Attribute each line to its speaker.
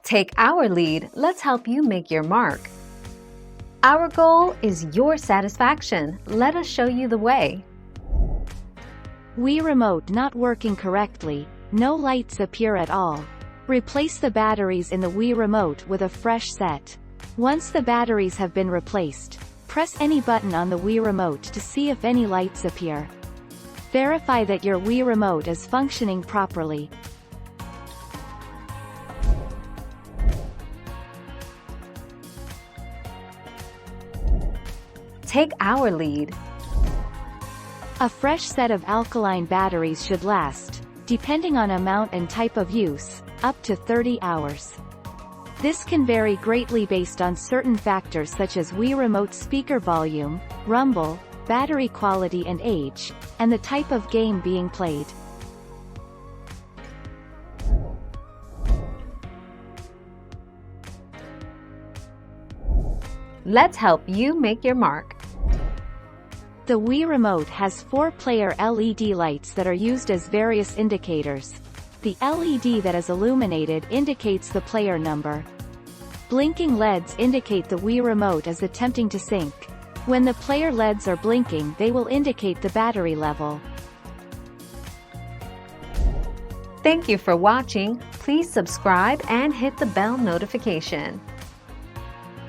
Speaker 1: Take our lead, let's help you make your mark. Our goal is your satisfaction. Let us show you the way.
Speaker 2: Wii Remote not working correctly, no lights appear at all. Replace the batteries in the Wii Remote with a fresh set. Once the batteries have been replaced, press any button on the Wii Remote to see if any lights appear. Verify that your Wii Remote is functioning properly.
Speaker 1: Take our lead.
Speaker 2: A fresh set of alkaline batteries should last, depending on amount and type of use, up to 30 hours. This can vary greatly based on certain factors such as Wii Remote speaker volume, rumble, battery quality and age, and the type of game being played.
Speaker 1: Let's help you make your mark.
Speaker 2: The Wii Remote has 4-player LED lights that are used as various indicators. The LED that is illuminated indicates the player number. Blinking LEDs indicate the Wii Remote is attempting to sync. When the player LEDs are blinking, they will indicate the battery level.
Speaker 1: Thank you for watching. Please subscribe and hit the bell notification.